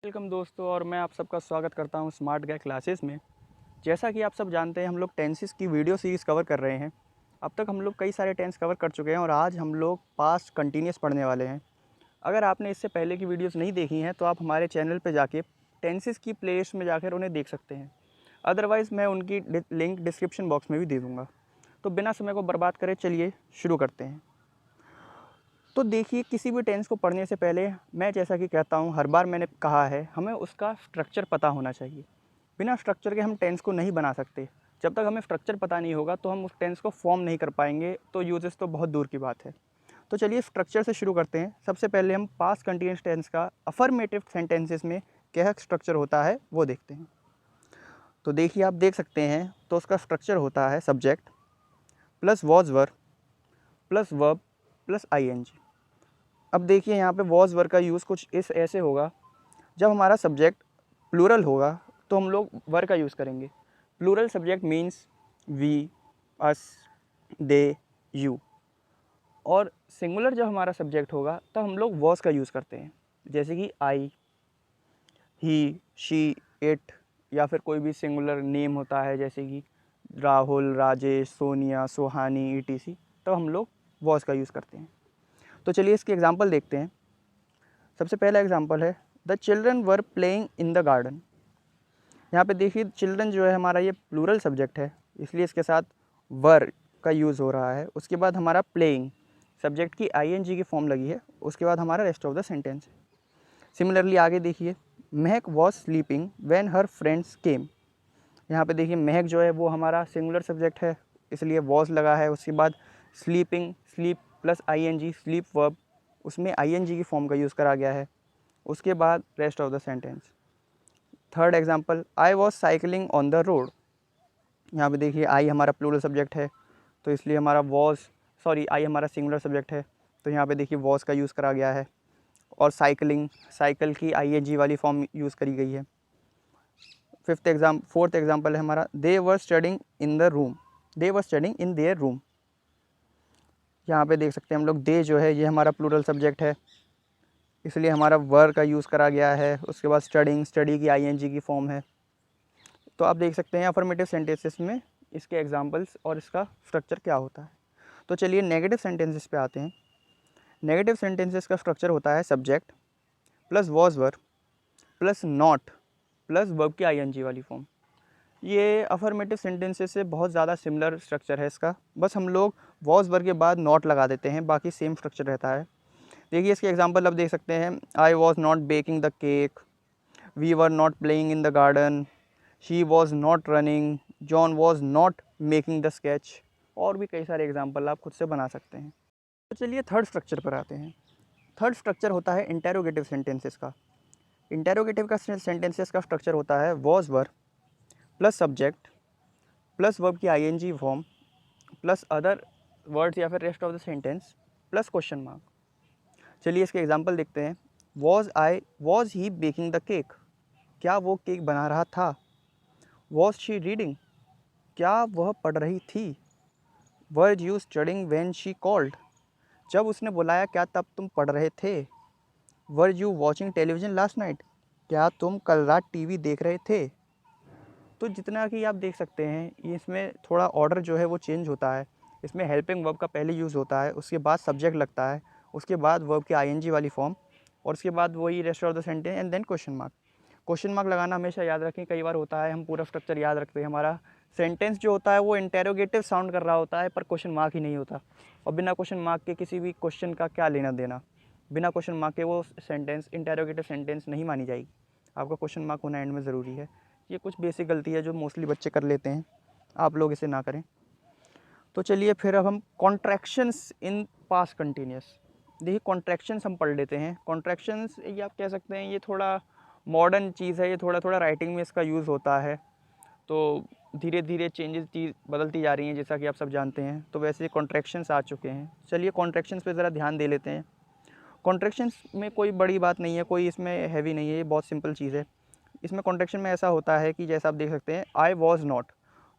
Welcome दोस्तों, और मैं आप सबका स्वागत करता हूं स्मार्ट गाय क्लासेस में। जैसा कि आप सब जानते हैं, हम लोग टेंसेस की वीडियो सीरीज़ कवर कर रहे हैं। अब तक हम लोग कई सारे टेंस कवर कर चुके हैं और आज हम लोग पास्ट कंटिन्यूस पढ़ने वाले हैं। अगर आपने इससे पहले की वीडियोस नहीं देखी हैं तो आप हमारे चैनल पर जाके टेंसेस की प्लेलिस्ट में जाकर उन्हें देख सकते हैं। अदरवाइज़ मैं उनकी लिंक डिस्क्रिप्शन बॉक्स में भी दे दूँगा। तो बिना समय को बर्बाद करे चलिए शुरू करते हैं। तो देखिए, किसी भी टेंस को पढ़ने से पहले मैं जैसा कि कहता हूँ, हर बार मैंने कहा है, हमें उसका स्ट्रक्चर पता होना चाहिए। बिना स्ट्रक्चर के हम टेंस को नहीं बना सकते। जब तक हमें स्ट्रक्चर पता नहीं होगा तो हम उस टेंस को फॉर्म नहीं कर पाएंगे, तो यूजेस तो बहुत दूर की बात है। तो चलिए स्ट्रक्चर से शुरू करते हैं। सबसे पहले हम पास्ट कंटिन्यूअस टेंस का अफर्मेटिव सेंटेंसेस में क्या स्ट्रक्चर होता है वो देखते हैं। तो देखिए, आप देख सकते हैं, तो उसका स्ट्रक्चर होता है subject plus was were plus verb plus ING. अब देखिए, यहाँ पे वॉज वर्ब का यूज़ कुछ इस ऐसे होगा। जब हमारा सब्जेक्ट प्लूरल होगा तो हम लोग वर्ब का यूज़ करेंगे। Plural subject means we, us, they, you. और सिंगुलर जब हमारा सब्जेक्ट होगा तब हम लोग वॉज का यूज़ करते हैं, जैसे कि आई, ही, शी, इट, या फिर कोई भी सिंगुलर नेम होता है जैसे कि राहुल, राजेश, सोनिया, सुहानी, ईटीसी, तो हम लोग वॉज का यूज़ करते हैं। तो चलिए इसके एग्जांपल देखते हैं। सबसे पहला एग्जांपल है, the children were playing in the garden. यहाँ पे देखिए, चिल्ड्रन जो है हमारा ये प्लूरल सब्जेक्ट है, इसलिए इसके साथ वर का यूज़ हो रहा है। उसके बाद हमारा प्लेइंग सब्जेक्ट की आईएनजी की फॉर्म लगी है। उसके बाद हमारा रेस्ट ऑफ द सेंटेंस है। सिमिलरली आगे देखिए, महक was sleeping when her friends came. यहाँ पे देखिए, महक जो है वो हमारा सिंगुलर सब्जेक्ट है, इसलिए वॉज लगा है। उसके बाद sleeping, sleep plus ING, sleep verb, उसमें आईएनजी की फॉर्म का यूज़ करा गया है। उसके बाद rest of the sentence. Third example, I was cycling on the road. यहाँ पे देखिए, आई हमारा प्लूरल सब्जेक्ट है, तो इसलिए हमारा आई हमारा सिंगुलर सब्जेक्ट है, तो यहाँ पे देखिए वॉज का यूज़ करा गया है। और साइकिलिंग, साइकिल की आईएनजी वाली फॉर्म यूज़ करी गई है। फोर्थ एग्जाम्पल है हमारा, they were studying in the room, they were studying in their room. यहाँ पे देख सकते हैं हम लोग, दे जो है ये हमारा प्लूरल सब्जेक्ट है, इसलिए हमारा वर का यूज़ करा गया है। उसके बाद स्टडिंग, स्टडी की आईएनजी की फॉर्म है। तो आप देख सकते हैं अफर्मेटिव सेंटेंसेस में इसके एग्जांपल्स और इसका स्ट्रक्चर क्या होता है। तो चलिए नेगेटिव सेंटेंसेस पे आते हैं। नेगेटिव सेंटेंसेस का स्ट्रक्चर होता है subject plus was verb plus not plus verb की आईएनजी वाली फॉर्म। ये अफर्मेटिव सेंटेंसेस से बहुत ज़्यादा सिमिलर स्ट्रक्चर है इसका, बस हम लोग वॉज वर्ब के बाद नॉट लगा देते हैं, बाकी सेम स्ट्रक्चर रहता है। देखिए इसके एग्जांपल अब देख सकते हैं, I was not baking the cake, we were not playing in the garden, she was not running, John was not making the sketch. और भी कई सारे एग्जाम्पल आप खुद से बना सकते हैं। तो चलिए थर्ड स्ट्रक्चर पर आते हैं। थर्ड स्ट्रक्चर होता है इंटेरोगेटिव सेंटेंसेस का। इंटेरोगेटिव का सेंटेंसेस का स्ट्रक्चर होता है was verb plus subject plus verb की ING form plus other words या फिर rest of the sentence plus question mark. चलिए इसके एग्जांपल देखते हैं। Was he baking the cake, क्या वो केक बना रहा था। वॉज शी रीडिंग, क्या वह पढ़ रही थी। Were you studying when she called, जब उसने बुलाया क्या तब तुम पढ़ रहे थे। Were you watching television last night, क्या तुम कल रात टीवी देख रहे थे। तो जितना कि आप देख सकते हैं, इसमें थोड़ा ऑर्डर जो है वो चेंज होता है। इसमें हेल्पिंग वर्ब का पहले यूज़ होता है, उसके बाद सब्जेक्ट लगता है, उसके बाद वर्ब की आईएनजी वाली फॉर्म, और उसके बाद वही rest of the sentence and then question mark. Question mark लगाना हमेशा याद रखें। कई बार होता है हम पूरा स्ट्रक्चर याद रखते हैं, हमारा सेंटेंस जो होता है वो इंटेरोगेटिव साउंड कर रहा होता है पर क्वेश्चन मार्क ही नहीं होता। और बिना क्वेश्चन मार्क के किसी भी क्वेश्चन का क्या लेना देना। बिना क्वेश्चन मार्क के वो सेंटेंस इंटेरोगेटिव सेंटेंस नहीं मानी जाएगी। आपका क्वेश्चन मार्क होना एंड में ज़रूरी है। ये कुछ बेसिक गलती है जो मोस्टली बच्चे कर लेते हैं, आप लोग इसे ना करें। तो चलिए फिर अब हम कॉन्ट्रैक्शंस इन पास्ट कंटिन्यूस। देखिए कॉन्ट्रैक्शंस हम पढ़ लेते हैं। कॉन्ट्रैक्शंस ये आप कह सकते हैं ये थोड़ा मॉडर्न चीज़ है, ये थोड़ा थोड़ा राइटिंग में इसका यूज़ होता है। तो धीरे धीरे चीज़ बदलती जा रही हैं, जैसा कि आप सब जानते हैं। तो वैसे कॉन्ट्रैक्शंस आ चुके हैं। चलिए कॉन्ट्रैक्शंस पे ज़रा ध्यान दे लेते हैं। कॉन्ट्रैक्शंस में कोई बड़ी बात नहीं है, कोई इसमें हैवी नहीं है, ये बहुत सिंपल चीज़ है। इसमें कॉन्ट्रैक्शन में ऐसा होता है कि जैसा आप देख सकते हैं, आई वॉज नॉट,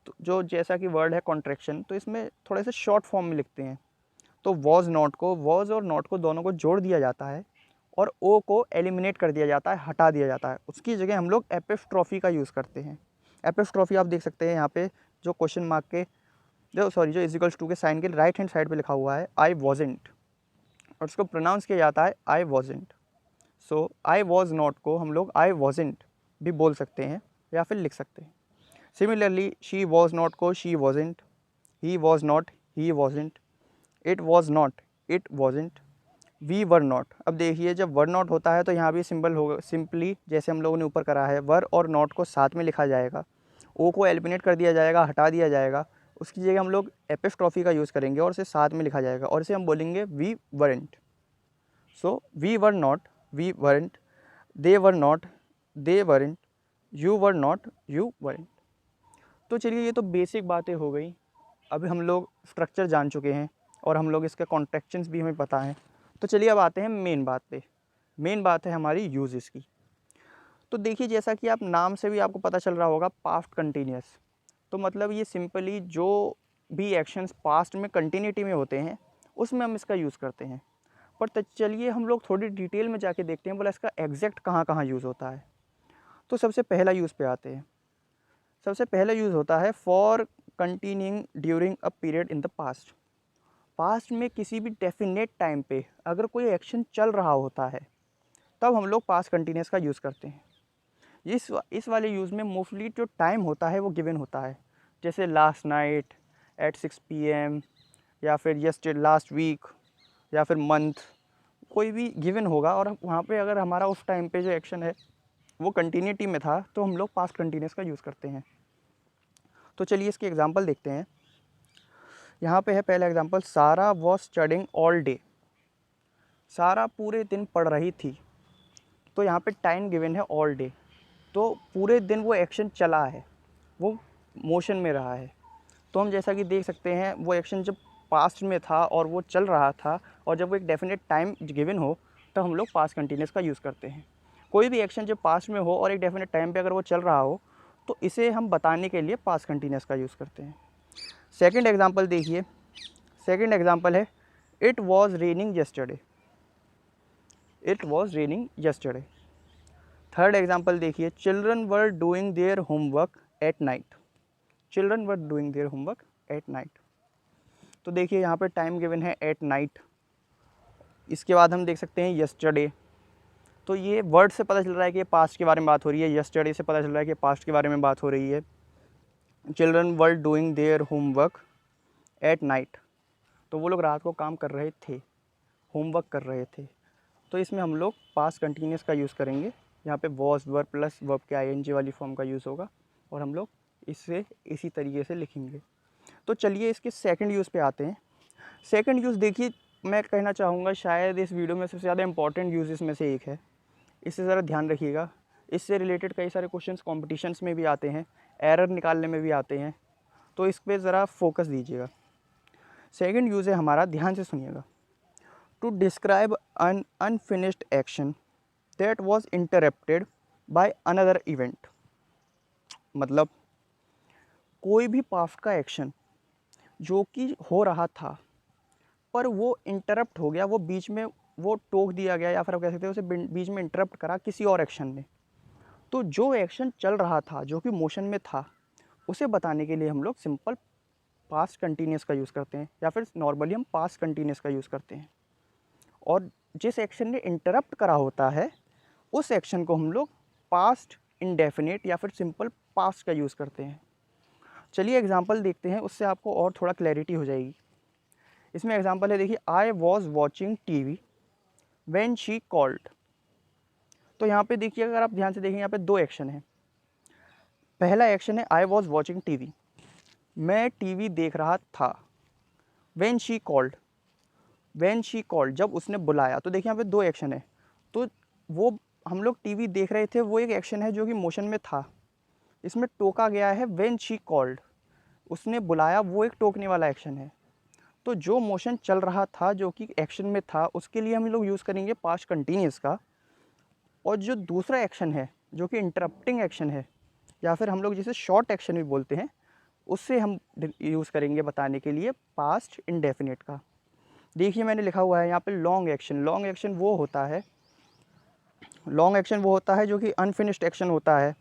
तो जो जैसा कि वर्ड है कॉन्ट्रैक्शन, तो इसमें थोड़े से शॉर्ट फॉर्म में लिखते हैं। तो वॉज नॉट को, वॉज और नॉट को दोनों को जोड़ दिया जाता है और ओ को एलिमिनेट कर दिया जाता है, हटा दिया जाता है। उसकी जगह हम लोग एपिस्ट्रॉफी का यूज़ करते हैं। एपिस्ट्रॉफी आप देख सकते हैं यहाँ पे जो क्वेश्चन मार्क के जो इजिकल्स टू के साइन के राइट हैंड साइड पे लिखा हुआ है आई वॉजेंट, और उसको प्रोनाउंस किया जाता है I wasn't. So I was not को हम लोग आई वॉजेंट भी बोल सकते हैं या फिर लिख सकते हैं। सिमिलरली शी वॉज नॉट को she wasn't, he was not he wasn't, it was not it wasn't, we were not. अब देखिए जब वर नॉट होता है तो यहाँ भी सिंबल होगा, सिंपली जैसे हम लोगों ने ऊपर करा है वर और नॉट को साथ में लिखा जाएगा, ओ को एलिमिनेट कर दिया जाएगा, हटा दिया जाएगा। उसकी जगह हम लोग एपिस्ट्रॉफी का यूज़ करेंगे और इसे साथ में लिखा जाएगा और इसे हम बोलेंगे we weren't. So we were not we weren't, they were not they weren't, you were not you weren't. तो चलिए ये तो बेसिक बातें हो गई। अभी हम लोग स्ट्रक्चर जान चुके हैं और हम लोग इसके कॉन्ट्रैक्शंस भी हमें पता है। तो चलिए अब आते हैं मेन बात पे। मेन बात है हमारी यूजेस की। तो देखिए जैसा कि आप नाम से भी आपको पता चल रहा होगा पास्ट कंटिन्यूस, तो मतलब ये सिंपली जो भी एक्शंस पास्ट में कंटिन्यूटी में होते हैं उसमें हम इसका यूज़ करते हैं। पर चलिए हम लोग थोड़ी डिटेल में जाके देखते हैं बोला इसका एग्जैक्ट कहाँ कहाँ यूज़ होता है। तो सबसे पहला यूज़ पे आते हैं। सबसे पहला यूज़ होता है for continuing during a period in the past. Past में किसी भी डेफिनेट टाइम पे अगर कोई एक्शन चल रहा होता है तब हम लोग पास्ट कंटिन्यूस का यूज़ करते हैं। इस वाले यूज़ में मोस्टली जो टाइम होता है वो गिवन होता है, जैसे लास्ट नाइट एट 6 PM या फिर यस्टरडे लास्ट वीक या फिर मंथ, कोई भी गिवन होगा और वहाँ पे अगर हमारा उस टाइम पे जो एक्शन है वो कंटिन्यूटी में था तो हम लोग पास्ट कंटिन्यूस का यूज़ करते हैं। तो चलिए इसके एग्जांपल देखते हैं। यहाँ पे है पहला एग्जांपल, सारा वॉज स्टडिंग ऑल डे। सारा पूरे दिन पढ़ रही थी। तो यहाँ पे टाइम गिवन है ऑल डे, तो पूरे दिन वो एक्शन चला है, वो मोशन में रहा है। तो हम जैसा कि देख सकते हैं वो एक्शन जब पास्ट में था और वो चल रहा था और जब वो एक डेफिनेट टाइम गिवन हो तो हम लोग पास्ट कंटिन्यूस का यूज़ करते हैं। कोई भी एक्शन जब पास्ट में हो और एक डेफिनेट टाइम पे अगर वो चल रहा हो तो इसे हम बताने के लिए पास्ट कंटिन्यूस का यूज़ करते हैं। सेकंड एग्जांपल देखिए। सेकंड एग्जांपल है it was raining yesterday. It was raining yesterday. Third example देखिए, children were doing their homework at night. Children were doing their homework at night. तो देखिए यहाँ पे टाइम गिवन है एट नाइट। इसके बाद हम देख सकते हैं यस्टरडे। तो ये वर्ड से पता चल रहा है कि पास्ट के बारे में बात हो रही है, यस्टरडे से पता चल रहा है कि पास्ट के बारे में बात हो रही है। Children were doing their homework at night, तो वो लोग रात को काम कर रहे थे, होमवर्क कर रहे थे। तो इसमें हम लोग पास्ट कंटिन्यूस का यूज़ करेंगे। यहाँ पे वॉज वर्ब प्लस वर्ब के आईएनजी वाली फॉर्म का यूज़ होगा और हम लोग इससे इसी तरीके से लिखेंगे। तो चलिए इसके सेकंड यूज़ पे आते हैं। सेकंड यूज़ देखिए, मैं कहना चाहूँगा शायद इस वीडियो में सबसे ज़्यादा इंपॉर्टेंट यूज़ इसमें से एक है। इससे ज़रा ध्यान रखिएगा। इससे रिलेटेड कई सारे क्वेश्चंस कॉम्पिटिशन्स में भी आते हैं, एरर निकालने में भी आते हैं, तो इस पर ज़रा फोकस दीजिएगा। सेकंड यूज़ है हमारा, ध्यान से सुनिएगा। To describe an unfinished action that was interrupted by another event. मतलब कोई भी पास्ट का एक्शन जो कि हो रहा था पर वो इंटरप्ट हो गया, वो बीच में वो टोक दिया गया या फिर आप कह सकते हैं उसे बीच में इंटरप्ट करा किसी और एक्शन ने। तो जो एक्शन चल रहा था जो कि मोशन में था उसे बताने के लिए हम लोग सिंपल पास्ट कंटिन्यूस का यूज़ करते हैं या फिर नॉर्मली हम पास्ट कंटिन्यूस का यूज़ करते हैं। और जिस एक्शन ने इंटरप्ट करा होता है उस एक्शन को हम लोग पास्ट इंडेफिनिट या फिर सिंपल पास्ट का यूज़ करते हैं। चलिए एग्जांपल देखते हैं, उससे आपको और थोड़ा क्लैरिटी हो जाएगी। इसमें एग्जांपल है, देखिए, I was watching TV when she called. तो यहाँ पे देखिए अगर आप ध्यान से देखें यहाँ पे दो एक्शन है। पहला एक्शन है आई वॉज वॉचिंग टीवी, मैं टीवी देख रहा था। When she called, when she called जब उसने बुलाया। तो देखिए यहाँ पे दो एक्शन है। तो वो हम लोग टीवी देख रहे थे वो एक एक्शन है जो कि मोशन में था, इसमें टोका गया है व्हेन शी कॉल्ड, उसने बुलाया, वो एक टोकने वाला एक्शन है। तो जो मोशन चल रहा था जो कि एक्शन में था उसके लिए हम लोग यूज़ करेंगे पास्ट कंटिन्यूस का। और जो दूसरा एक्शन है जो कि इंटरप्टिंग एक्शन है या फिर हम लोग जिसे शॉर्ट एक्शन भी बोलते हैं उससे हम यूज़ करेंगे बताने के लिए पास्ट इंडेफिनिट का। देखिए मैंने लिखा हुआ है यहाँ पे लॉन्ग एक्शन। लॉन्ग एक्शन वो होता है लॉन्ग एक्शन वो होता है जो कि अनफिनिश्ड एक्शन होता है,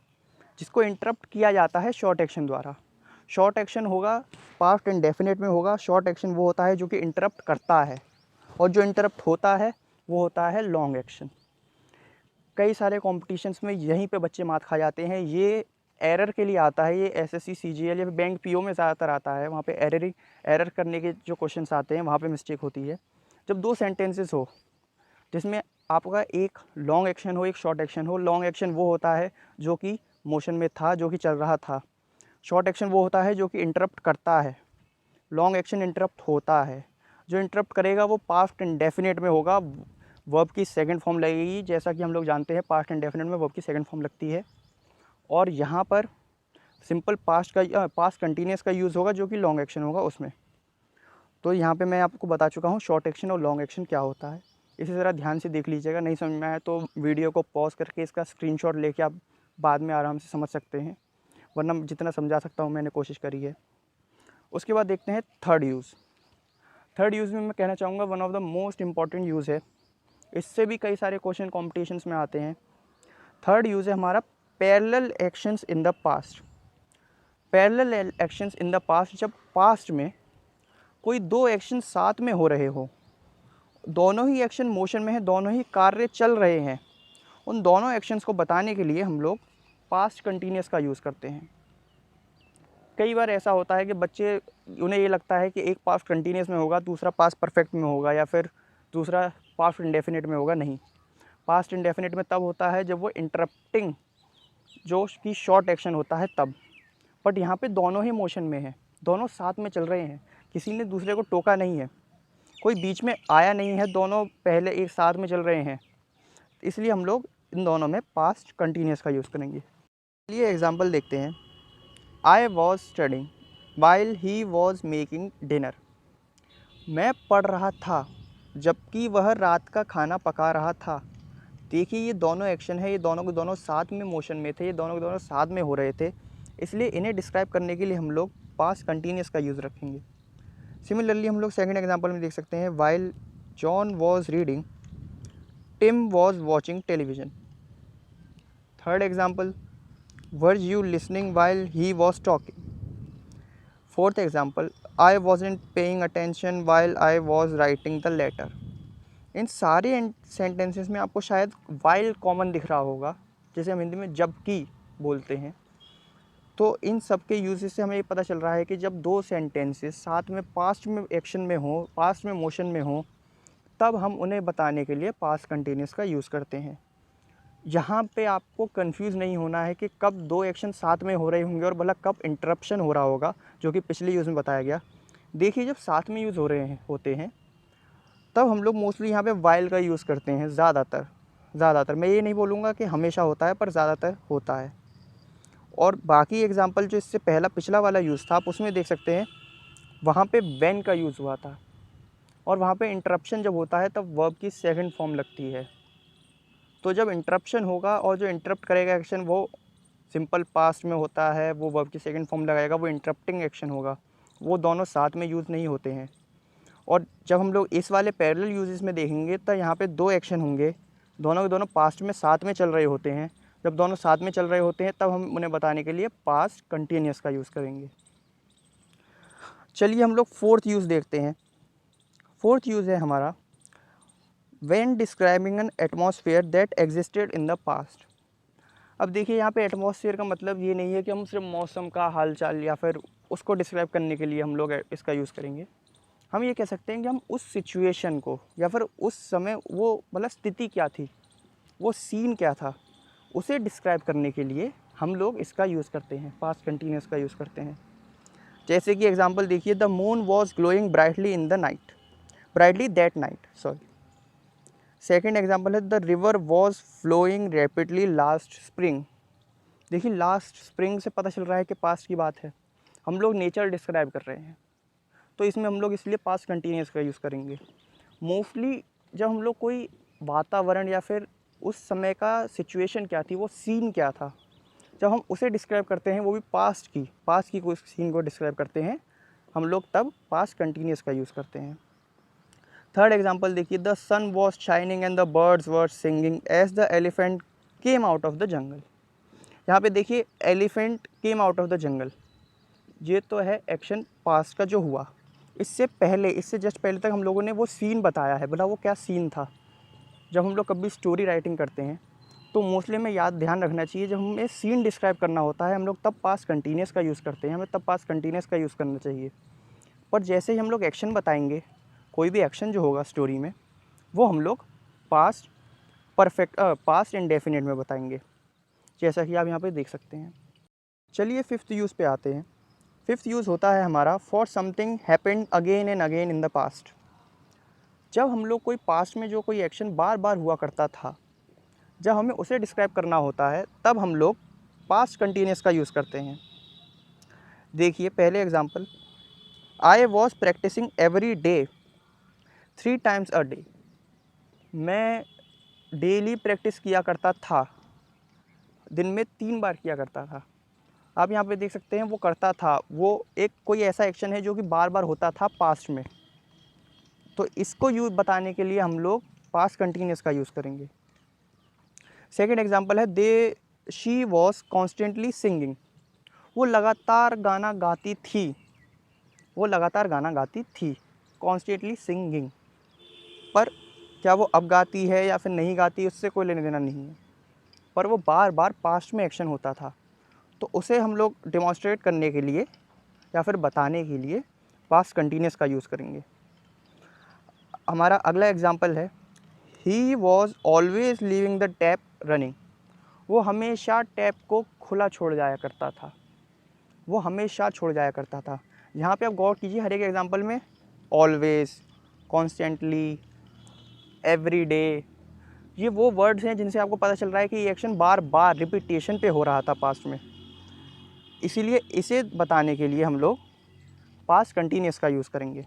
जिसको इंटरप्ट किया जाता है शॉर्ट एक्शन द्वारा। शॉर्ट एक्शन होगा पास्ट इंडेफिनिट में होगा। शॉर्ट एक्शन वो होता है जो कि इंटरप्ट करता है, और जो इंटरप्ट होता है वो होता है लॉन्ग एक्शन। कई सारे कॉम्पिटिशन्स में यहीं पे बच्चे मात खा जाते हैं। ये एरर के लिए आता है, ये एसएससी सीजीएल या बैंक पीओ में ज़्यादातर आता है। वहाँ पे एरर करने के जो क्वेश्चंस आते हैं वहाँ पे मिस्टेक होती है। जब दो सेंटेंसेस हो जिसमें आपका एक लॉन्ग एक्शन हो, एक शॉर्ट एक्शन हो। लॉन्ग एक्शन वो होता है जो कि मोशन में था, जो कि चल रहा था। शॉर्ट एक्शन वो होता है जो कि इंटरप्ट करता है। लॉन्ग एक्शन इंटरप्ट होता है। जो इंटरप्ट करेगा वो पास्ट इंडेफिनिट में होगा, वर्ब की सेकंड फॉर्म लगेगी। जैसा कि हम लोग जानते हैं पास्ट इंडेफिनिट में वर्ब की सेकंड फॉर्म लगती है। और यहाँ पर सिंपल पास्ट कंटिन्यूस का यूज़ होगा जो कि लॉन्ग एक्शन होगा उसमें। तो यहाँ पे मैं आपको बता चुका हूँ शॉर्ट एक्शन और लॉन्ग एक्शन क्या होता है। इसी तरह ध्यान से देख लीजिएगा, नहीं समझ में आया तो वीडियो को पॉज करके इसका स्क्रीनशॉट लेके आप बाद में आराम से समझ सकते हैं, वरना जितना समझा सकता हूँ मैंने कोशिश करी है। उसके बाद देखते हैं थर्ड यूज़। थर्ड यूज़ में मैं कहना चाहूँगा one of the most important use है। इससे भी कई सारे क्वेश्चन कॉम्पिटिशन्स में आते हैं। थर्ड यूज़ है हमारा parallel actions in the past. Parallel actions in the past, जब पास्ट में कोई दो एक्शन साथ में हो रहे हो, दोनों ही एक्शन मोशन में है, दोनों ही कार्य चल रहे हैं, उन दोनों एक्शंस को बताने के लिए हम लोग पास्ट कंटिन्यूस का यूज़ करते हैं। कई बार ऐसा होता है कि बच्चे उन्हें ये लगता है कि एक पास्ट कंटिन्यूस में होगा, दूसरा पास्ट परफेक्ट में होगा, या फिर दूसरा पास्ट इंडेफिनिट में होगा। नहीं, पास्ट इंडेफिनिट में तब होता है जब वो इंटरप्टिंग जो कि शॉर्ट एक्शन होता है तब। बट यहाँ पे दोनों ही मोशन में है, दोनों साथ में चल रहे हैं, किसी ने दूसरे को टोका नहीं है, कोई बीच में आया नहीं है, दोनों पहले एक साथ में चल रहे हैं। इसलिए हम लोग इन दोनों में पास्ट कंटिन्यूस का यूज़ करेंगे। चलिए एग्जांपल देखते हैं। I was studying while he was making dinner. मैं पढ़ रहा था जबकि वह रात का खाना पका रहा था। देखिए ये दोनों एक्शन है, ये दोनों के दोनों साथ में मोशन में थे, ये दोनों के दोनों साथ में हो रहे थे, इसलिए इन्हें डिस्क्राइब करने के लिए हम लोग पास्ट कंटिन्यूस का यूज़ रखेंगे। सिमिलरली हम लोग सेकंड एग्जांपल में देख सकते हैं, while John was reading Tim was watching television. Third example, were you listening while he was talking. Fourth example, I wasn't paying attention while I was writing the letter. इन सारे sentences में आपको शायद while common दिख रहा होगा, जैसे हम हिंदी में जबकि बोलते हैं। तो इन सब के यूजेस से हमें ये पता चल रहा है कि जब दो सेंटेंसेस साथ में पास्ट में एक्शन में हो, पास्ट में मोशन में हो, तब हम उन्हें बताने के लिए पास्ट कंटिन्यूस का यूज़ करते हैं। यहाँ पे आपको कंफ्यूज नहीं होना है कि कब दो एक्शन साथ में हो रहे होंगे और भला कब इंटरप्शन हो रहा होगा, जो कि पिछले यूज़ में बताया गया। देखिए जब साथ में यूज़ हो रहे होते हैं तब हम लोग मोस्टली यहाँ पे वाइल का यूज़ करते हैं। ज़्यादातर मैं ये नहीं बोलूँगा कि हमेशा होता है, पर ज़्यादातर होता है। और बाकी एग्जांपल जो इससे पिछला वाला यूज़ था, आप उसमें देख सकते हैं वहाँ पे व्हेन का यूज़ हुआ था, और वहाँ पे इंटरप्शन जब होता है तब वर्ब की सेकंड फॉर्म लगती है। तो जब इंटरप्शन होगा और जो इंटरप्ट करेगा एक्शन वो सिंपल पास्ट में होता है, वो वर्ब की सेकंड फॉर्म लगाएगा, वो इंटरप्टिंग एक्शन होगा। वो दोनों साथ में यूज़ नहीं होते हैं। और जब हम लोग इस वाले पैरेलल यूजेस में देखेंगे तो यहाँ पे दो एक्शन होंगे, दोनों के दोनों पास्ट में साथ में चल रहे होते हैं। जब दोनों साथ में चल रहे होते हैं तब हम उन्हें बताने के लिए पास्ट कंटिन्यूस का यूज़ करेंगे। चलिए हम लोग फोर्थ यूज़ देखते हैं। फोर्थ यूज़ है हमारा when describing N atmosphere that existed in the past. अब देखिए यहाँ पे एटमॉस्फेयर का मतलब ये नहीं है कि हम सिर्फ मौसम का हालचाल या फिर उसको डिस्क्राइब करने के लिए हम लोग इसका यूज़ करेंगे। हम ये कह सकते हैं कि हम उस सिचुएशन को या फिर उस समय वो मतलब स्थिति क्या थी, वो सीन क्या था, उसे डिस्क्राइब करने के लिए हम लोग इसका यूज़ करते हैं, पास्ट कंटिन्यूस का यूज़ करते हैं। जैसे कि एग्जांपल देखिए, the moon was glowing brightly in the night, brightly that night, sorry. Second example है the river was flowing rapidly last spring. देखिए लास्ट स्प्रिंग से पता चल रहा है कि पास्ट की बात है, हम लोग नेचर डिस्क्राइब कर रहे हैं, तो इसमें हम लोग इसलिए पास्ट कंटिन्यूस का यूज़ करेंगे। मोस्टली जब हम लोग कोई वातावरण या फिर उस समय का सिचुएशन क्या थी, वो सीन क्या था, जब हम उसे डिस्क्राइब करते हैं, वो भी पास्ट की कोई सीन को डिस्क्राइब करते हैं, हम लोग तब पास्ट कंटिन्यूस का यूज़ करते हैं। थर्ड एग्जाम्पल देखिए, the sun was shining and the birds were singing as the elephant came out of the jungle. यहाँ पे देखिए elephant came out of the jungle, ये तो है एक्शन पास्ट का जो हुआ। इससे पहले, इससे जस्ट पहले तक हम लोगों ने वो सीन बताया है, बोला वो क्या सीन था। जब हम लोग कभी स्टोरी राइटिंग करते हैं तो मोस्टली हमें याद ध्यान रखना चाहिए, जब हमें सीन डिस्क्राइब करना होता है हम लोग तब पास्ट कंटिन्यूस का यूज़ करते हैं, हमें तब पास्ट कंटिन्यूस का यूज़ करना चाहिए। पर जैसे ही हम लोग एक्शन बताएंगे, कोई भी एक्शन जो होगा स्टोरी में, वो हम लोग पास्ट पास्ट इंडेफिनिट में बताएंगे, जैसा कि आप यहाँ पे देख सकते हैं। चलिए फिफ्थ यूज़ पे आते हैं। फिफ्थ यूज़ होता है हमारा for something happened again and again in the past. जब हम लोग कोई पास्ट में जो कोई एक्शन बार बार हुआ करता था, जब हमें उसे डिस्क्राइब करना होता है तब हम लोग पास्ट कंटिन्यूस का यूज़ करते हैं। देखिए पहले example, I was practicing every day 3 times a day. मैं डेली प्रैक्टिस किया करता था, दिन में 3 बार किया करता था। आप यहाँ पे देख सकते हैं वो करता था, वो एक कोई ऐसा एक्शन है जो कि बार बार होता था पास्ट में, तो इसको यूज़ बताने के लिए हम लोग पास्ट कंटिन्यूस का यूज़ करेंगे। सेकेंड एग्जांपल है, दे शी वॉज कॉन्स्टेंटली सिंगिंग। वो लगातार गाना गाती थी, वो लगातार गाना गाती थी, कॉन्स्टेंटली सिंगिंग। पर क्या वो अब गाती है या फिर नहीं गाती, उससे कोई लेने देना नहीं है, पर वो बार बार पास्ट में एक्शन होता था, तो उसे हम लोग डेमॉन्स्ट्रेट करने के लिए या फिर बताने के लिए पास्ट कंटिन्यूस का यूज़ करेंगे। हमारा अगला एग्जांपल है, he was always leaving the tap running. वो हमेशा टैप को खुला छोड़ जाया करता था, वो हमेशा छोड़ जाया करता था। यहाँ पे आप गौर कीजिए, हर एक एग्जांपल में ऑलवेज, कॉन्स्टेंटली, एवरी डे, ये वो वर्ड्स हैं जिनसे आपको पता चल रहा है कि ये एक्शन बार बार रिपीटेशन पे हो रहा था पास्ट में। इसीलिए इसे बताने के लिए हम लोग पास्ट कंटिन्यूस का यूज़ करेंगे।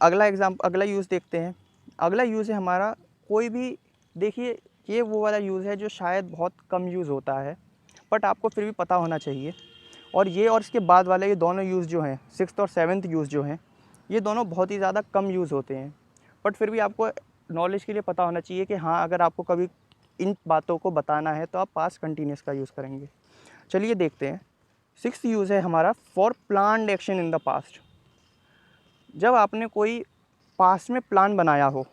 अगला यूज़ देखते हैं। अगला यूज़ है हमारा कोई भी, देखिए ये वो वाला यूज़ है जो शायद बहुत कम यूज़ होता है, बट आपको फिर भी पता होना चाहिए। और ये और इसके बाद वाले ये दोनों यूज़ जो हैं, सिक्स्थ और सेवन्थ यूज़ जो हैं, ये दोनों बहुत ही ज़्यादा कम यूज़ होते हैं, बट फिर भी आपको नॉलेज के लिए पता होना चाहिए कि हाँ, अगर आपको कभी इन बातों को बताना है तो आप पास्ट कंटिन्यूस का यूज़ करेंगे। चलिए देखते हैं। सिक्स्थ यूज़ है हमारा for planned action in the past. जब आपने कोई पास्ट में प्लान बनाया हो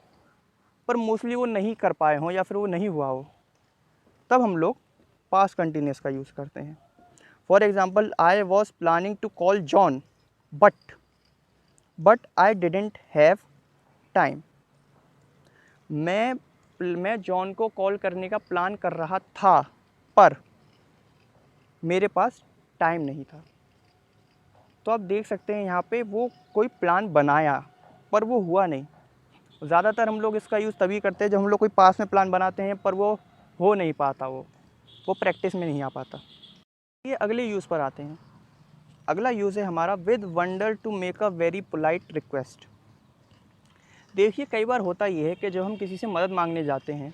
पर मोस्टली वो नहीं कर पाए हों या फिर वो नहीं हुआ हो, तब हम लोग पास्ट कंटिन्यूस का यूज़ करते हैं। For example, I was planning to call John but I didn't have time. मैं जॉन को कॉल करने का प्लान कर रहा था पर मेरे पास टाइम नहीं था। तो आप देख सकते हैं यहाँ पे वो कोई प्लान बनाया पर वो हुआ नहीं। ज़्यादातर हम लोग इसका यूज़ तभी करते हैं जब हम लोग कोई पास में प्लान बनाते हैं पर वो हो नहीं पाता, वो प्रैक्टिस में नहीं आ पाता। ये अगले यूज़ पर आते हैं। अगला यूज़ है हमारा with wonder to make a very polite request. देखिए कई बार होता ये है कि जब हम किसी से मदद मांगने जाते हैं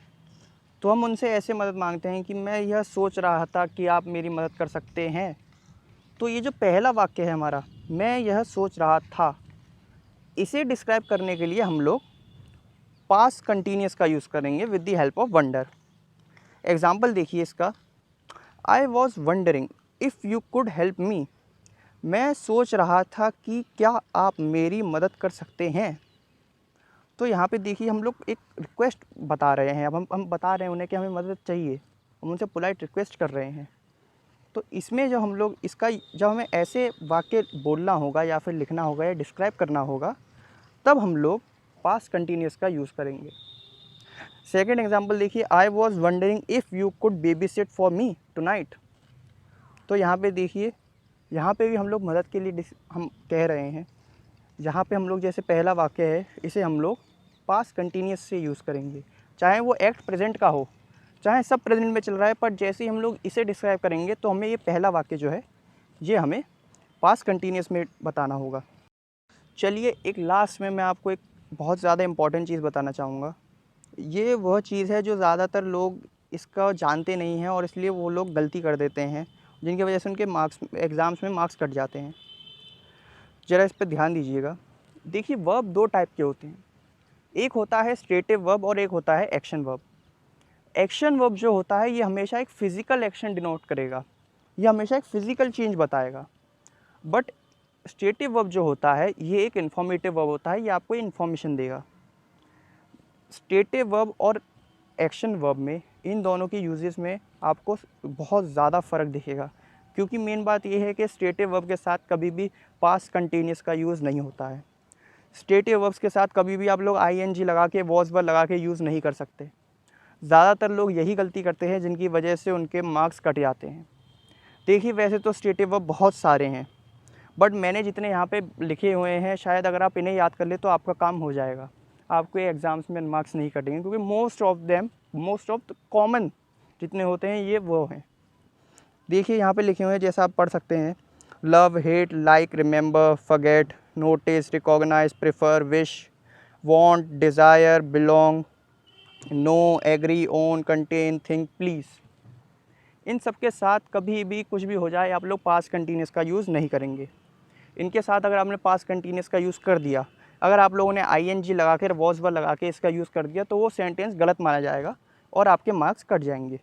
तो हम उनसे ऐसे मदद मांगते हैं कि मैं यह सोच रहा था कि आप मेरी मदद कर सकते हैं। तो ये जो पहला वाक्य है हमारा, मैं यह सोच रहा था, इसे डिस्क्राइब करने के लिए हम लोग पास्ट कंटिन्यूस का यूज़ करेंगे with the help of wonder. Example देखिए इसका, I was wondering if you could help me. मैं सोच रहा था कि क्या आप मेरी मदद कर सकते हैं। तो यहाँ पे देखिए हम लोग एक रिक्वेस्ट बता रहे हैं, अब हम बता रहे हैं उन्हें कि हमें मदद चाहिए, हम उनसे पोलाइट रिक्वेस्ट कर रहे हैं। तो इसमें जब हम लोग जब हमें ऐसे वाक्य बोलना होगा या फिर लिखना होगा या डिस्क्राइब करना होगा, तब हम लोग पास्ट कंटिन्यूस का यूज़ करेंगे। सेकेंड एग्जाम्पल देखिए, I was wondering if you could baby sit for me tonight. तो यहाँ पे देखिए, यहाँ पे भी हम लोग मदद के लिए हम कह रहे हैं। यहाँ पे हम लोग जैसे पहला वाक्य है, इसे हम लोग पास्ट कंटिन्यूस से यूज़ करेंगे, चाहे वो एक्ट प्रेजेंट का हो, चाहे सब प्रेजेंट में चल रहा है, पर जैसे ही हम लोग इसे डिस्क्राइब करेंगे तो हमें ये पहला वाक्य जो है ये हमें पास्ट कंटिन्यूस में बताना होगा। चलिए एक लास्ट में मैं आपको एक बहुत ज़्यादा इम्पॉर्टेंट चीज़ बताना चाहूँगा। ये वह चीज़ है जो ज़्यादातर लोग इसका जानते नहीं हैं और इसलिए वो लोग गलती कर देते हैं, जिनकी वजह से उनके एग्ज़ाम्स में मार्क्स कट जाते हैं। ज़रा इस पर ध्यान दीजिएगा। देखिए वर्ब दो टाइप के होते हैं, एक होता है स्टेटिव वर्ब और एक होता है एक्शन वर्ब। एक्शन वर्ब जो होता है ये हमेशा एक फिजिकल एक्शन डिनोट करेगा, ये हमेशा एक फिजिकल चेंज बताएगा। बट स्टेटिव वर्ब जो होता है ये एक इन्फॉर्मेटिव वर्ब होता है, ये आपको इन्फॉर्मेशन देगा। स्टेटिव वर्ब और एक्शन वर्ब में, इन दोनों की यूजेस में आपको बहुत ज़्यादा फ़र्क दिखेगा, क्योंकि मेन बात ये है कि स्टेटिव वर्ब के साथ कभी भी पास्ट कंटिन्यूस का यूज़ नहीं होता है। स्टेटिव वर्ब्स के साथ कभी भी आप लोग आईएनजी लगा के, वॉज वर्ब लगा के यूज़ नहीं कर सकते। ज़्यादातर लोग यही गलती करते हैं जिनकी वजह से उनके मार्क्स कट जाते हैं। देखिए वैसे तो स्टेटिव वर्ब बहुत सारे हैं, बट मैंने जितने यहाँ पे लिखे हुए हैं शायद अगर आप इन्हें याद कर ले तो आपका काम हो जाएगा, आपको एग्ज़ाम्स में मार्क्स नहीं कटेंगे, क्योंकि मोस्ट ऑफ कॉमन जितने होते हैं ये वो हैं। देखिए यहाँ पे लिखे हुए हैं, जैसा आप पढ़ सकते हैं, love, hate, like, remember, forget, notice, recognise, prefer, wish, want, desire, belong, know, agree, own, contain, think, please. इन सब के साथ कभी भी कुछ भी हो जाए आप लोग पास्ट कंटिन्यूस का यूज़ नहीं करेंगे। इनके साथ अगर आपने पास्ट कंटिन्यूस का यूज़ कर दिया, अगर आप लोगों ने आईएनजी लगा कर, वॉज वर्ब लगा के इसका यूज़ कर दिया, तो वो सेंटेंस गलत माना जाएगा और आपके मार्क्स कट जाएंगे।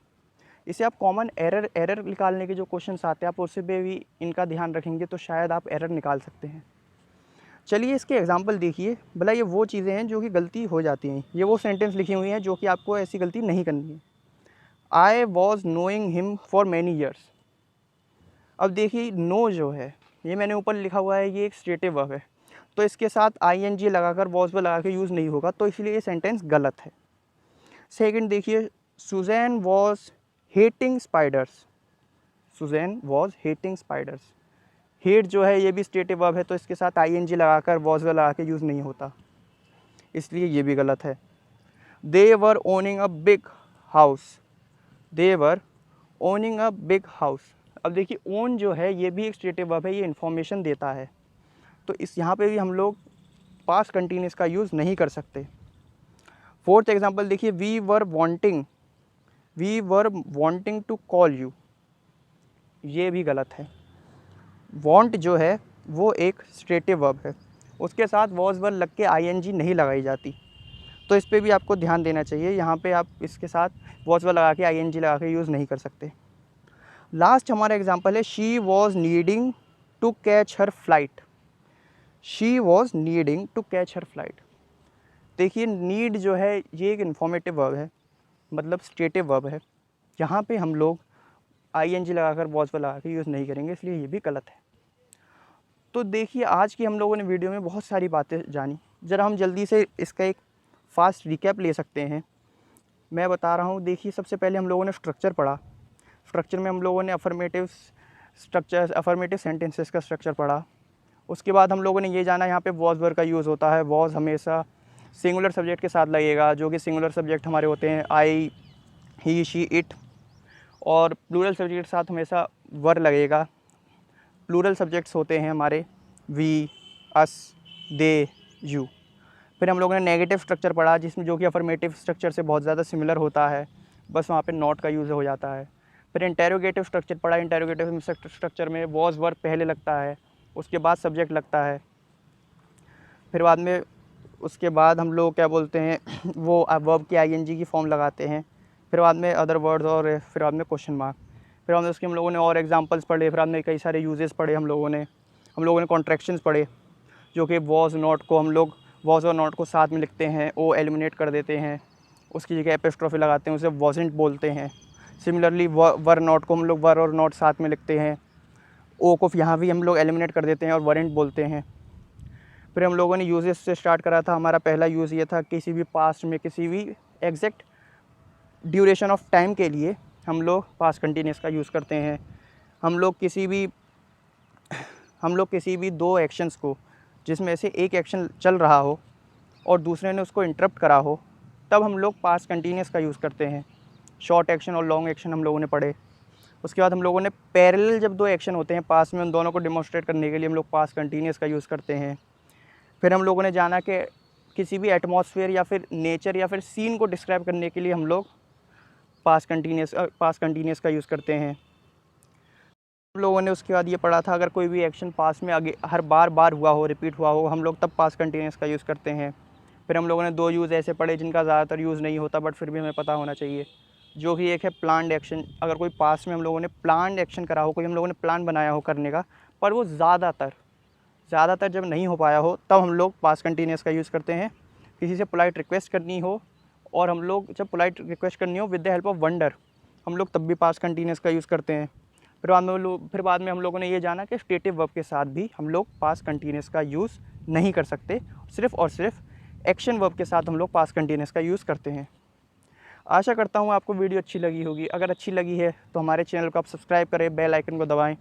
इसे आप कॉमन एरर निकालने के जो क्वेश्चंस आते हैं आप उससे भी इनका ध्यान रखेंगे तो शायद आप एरर निकाल सकते हैं। चलिए इसके एग्जांपल देखिए, भला ये वो चीज़ें हैं जो कि गलती हो जाती हैं, ये वो सेंटेंस लिखी हुई हैं जो कि आपको ऐसी गलती नहीं करनी है। I was knowing him for many years. अब देखिए नो जो है, ये मैंने ऊपर लिखा हुआ है, ये एक स्टेटिव वर्ब है, तो इसके साथ आईएनजी लगाकर, वॉज वर्ब लगा के यूज़ नहीं होगा, तो इसलिए ये सेंटेंस गलत है। सेकंड देखिए, Susan was hating spiders. Susan was hating spiders. Hate जो है ये भी स्टेटिव वर्ब है, तो इसके साथ आईएनजी लगाकर, वॉज वर्ब लगा के यूज़ नहीं होता, इसलिए ये भी गलत है। They were owning a big house. They were owning a big house. अब देखिए ओन जो है ये भी एक स्टेटिव वर्ब है, ये इन्फॉर्मेशन देता है, तो इस यहाँ पे भी हम लोग पास्ट कंटिन्यूस का यूज़ नहीं कर सकते। फोर्थ एग्जांपल देखिए, we were wanting to call you. ये भी गलत है। वांट जो है वो एक स्टेटिव वर्ब है, उसके साथ वॉज वर्ब लग के आईएनजी नहीं लगाई जाती, तो इस पे भी आपको ध्यान देना चाहिए। यहाँ पे आप इसके साथ वॉज वर्ब लगा के, आईएनजी लगा के यूज़ नहीं कर सकते। लास्ट हमारा एग्जांपल है, she was needing to catch her flight. She was needing to catch her flight. देखिए नीड जो है ये एक इन्फॉर्मेटिव वर्ब है, मतलब स्टेटिव वर्ब है, यहाँ पे हम लोग आईएनजी लगाकर, वॉज वर्ब लगा के यूज़ नहीं करेंगे, इसलिए ये भी गलत है। तो देखिए आज की हम लोगों ने वीडियो में बहुत सारी बातें जानी, ज़रा हम जल्दी से इसका एक फास्ट रिकैप ले सकते हैं। मैं बता रहा हूँ, देखिए सबसे पहले हम लोगों ने स्ट्रक्चर पढ़ा। स्ट्रक्चर में हम लोगों ने अफर्मेटिव सेंटेंसेस का स्ट्रक्चर पढ़ा। उसके बाद हम लोगों ने ये जाना यहाँ पे वॉज वर्ब का यूज़ होता है। वॉज हमेशा सिंगुलर सब्जेक्ट के साथ लगेगा, जो कि सिंगुलर सब्जेक्ट हमारे होते हैं आई, ही, शी, इट, और प्लूरल सब्जेक्ट के साथ हमेशा वर लगेगा। प्लूरल सब्जेक्ट्स होते हैं हमारे वी, अस, दे, यू। फिर हम लोगों ने नेगेटिव स्ट्रक्चर पढ़ा, जिसमें जो कि अफर्मेटिव स्ट्रक्चर से बहुत ज़्यादा सिमिलर होता है, बस वहाँ पे नॉट का यूज़ हो जाता है। फिर इंटेरोगेटिव स्ट्रक्चर पढ़ा। इंटेरोगेटिव स्ट्रक्चर में वॉज वर्ब पहले लगता है, उसके बाद सब्जेक्ट लगता है, फिर बाद में उसके बाद हम लोग क्या बोलते हैं वो वर्ब की आईएनजी की फॉर्म लगाते हैं, फिर बाद में अदर वर्ड्स, और फिर बाद में क्वेश्चन मार्क। फिर बाद में उसके हम लोगों ने और एग्जांपल्स पढ़े, फिर बाद में कई सारे यूजेस पढ़े हम लोगों ने कॉन्ट्रैक्शंस पढ़े, जो कि वॉज नॉट को हम लोग वॉज और नॉट को साथ में लिखते हैं, ओ एलिमिनेट कर देते हैं, उसकी जगह एपिस्ट्रोफी लगाते हैं, उसे वॉजेंट बोलते हैं। सिमिलरली वर नॉट को हम लोग वर और नॉट साथ में लिखते हैं, ओ को यहाँ भी हम लोग एलिमिनेट कर देते हैं और वरेंट बोलते हैं। फिर हम लोगों ने यूजेस से स्टार्ट करा था। हमारा पहला यूज़ ये था, किसी भी पास्ट में किसी भी एग्जैक्ट ड्यूरेशन ऑफ टाइम के लिए हम लोग पास्ट कंटिन्यूस का यूज़ करते हैं। हम लोग किसी भी दो एक्शंस को, जिसमें से एक एक्शन चल रहा हो और दूसरे ने उसको इंटरप्ट करा हो, तब हम लोग पास्ट कंटिन्यूस का यूज़ करते हैं। शॉर्ट एक्शन और लॉन्ग एक्शन हम लोगों ने पढ़े। उसके बाद हम लोगों ने पैरेलल जब दो एक्शन होते हैं पास्ट में, उन दोनों को डेमोन्स्ट्रेट करने के लिए हम लोग पास्ट कंटिन्यूस का यूज़ करते हैं। फिर हम लोगों ने जाना कि किसी भी एटमॉस्फेयर या फिर नेचर या फिर सीन को डिस्क्राइब करने के लिए हम लोग पास्ट कंटिन्यूस का यूज़ करते हैं। हम लोगों ने उसके बाद ये पढ़ा था, अगर कोई भी एक्शन पास में आगे हर बार हुआ हो, रिपीट हुआ हो, हम लोग तब पास कंटिन्यूस का यूज़ करते हैं। फिर हम लोगों ने 2 यूज़ ऐसे पढ़े जिनका ज़्यादातर यूज़ नहीं होता बट फिर भी हमें पता होना चाहिए, जो कि एक है प्लान्ड एक्शन। अगर कोई पास में हम लोगों ने प्लान्ड एक्शन करा हो, कोई हम लोगों ने प्लान बनाया हो करने का, पर वो ज़्यादातर जब नहीं हो पाया हो, तब हम लोग पास कंटिन्यूस का यूज़ करते हैं। किसी से पोलाइट रिक्वेस्ट करनी हो, और हम लोग जब पोलाइट रिक्वेस्ट करनी हो with the help of wonder, हम लोग तब भी पास कंटिन्यूस का यूज़ करते हैं। फिर बाद में हम लोगों ने ये जाना कि स्टेटिव वर्ब के साथ भी हम लोग पास कंटिन्यूस का यूज़ नहीं कर सकते, सिर्फ़ और सिर्फ एक्शन वर्ब के साथ हम लोग पास कंटिन्यूस का यूज़ करते हैं। आशा करता हूँ आपको वीडियो अच्छी लगी होगी। अगर अच्छी लगी है तो हमारे चैनल को आप सब्सक्राइब करें, बेल आइकन को दबाएं,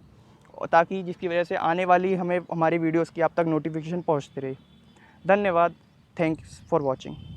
और ताकि जिसकी वजह से आने वाली हमारी वीडियोज़ की आप तक नोटिफिकेशन पहुँचती रहे। धन्यवाद। Thanks for watching.